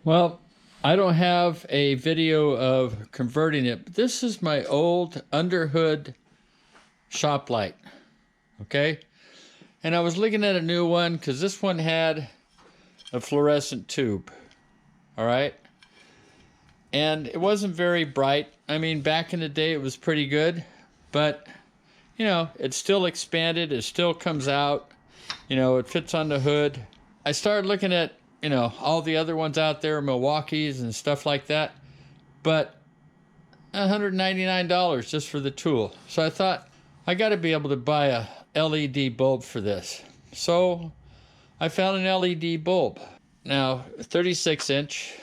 Well, I don't have a video of converting it, but this is my old underhood shop light, okay? And I was looking at a new one because this one had a fluorescent tube, all right? And it wasn't very bright. I mean, back in the day it was pretty good, but you know, it's still expanded, it still comes out, you know, it fits on the hood. I started looking at, you know, all the other ones out there, Milwaukee's and stuff like that, but $199 just for the tool. So I thought, I got to be able to buy a LED bulb for this. So I found an LED bulb. Now, 36 inch,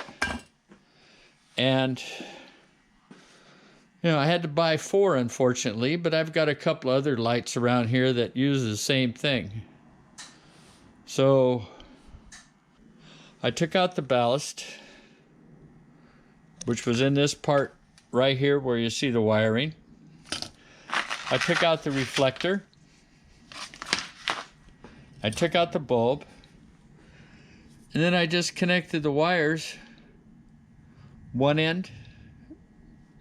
and you know, I had to buy 4, unfortunately, but I've got a couple other lights around here that use the same thing. So I took out the ballast, which was in this part right here where you see the wiring. I took out the reflector. I took out the bulb. And then I just connected the wires. One end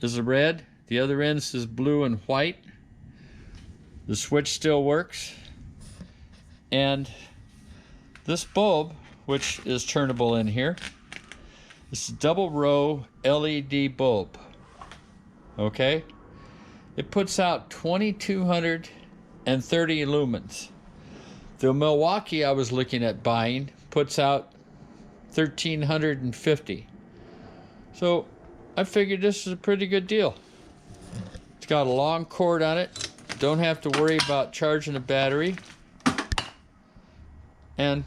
is a red, the other end is blue and white. The switch still works. And this bulb, which is turnable in here, this is a double row LED bulb. Okay? It puts out 2230 lumens. The Milwaukee I was looking at buying puts out 1350. So I figured this is a pretty good deal. It's got a long cord on it. Don't have to worry about charging the battery. And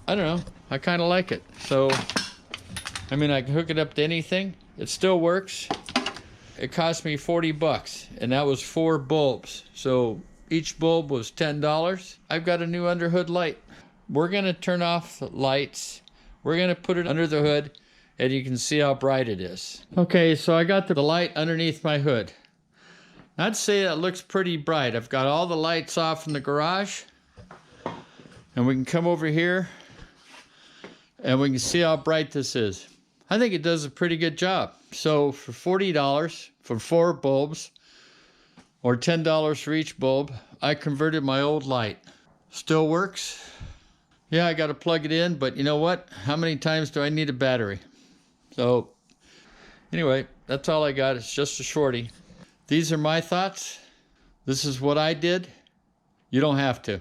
I don't know, I kind of like it. So, I mean, I can hook it up to anything. It still works. It cost me 40 bucks, and that was 4 bulbs. So each bulb was $10. I've got a new underhood light. We're gonna turn off the lights. We're gonna put it under the hood, and you can see how bright it is. Okay, so I got the light underneath my hood. I'd say that looks pretty bright. I've got all the lights off in the garage, and we can come over here, and we can see how bright this is. I think it does a pretty good job. So for $40 for 4 bulbs, or $10 for each bulb, I converted my old light. Still works. Yeah, I got to plug it in, but you know what? How many times do I need a battery? So anyway, that's all I got. It's just a shorty. These are my thoughts. This is what I did. You don't have to.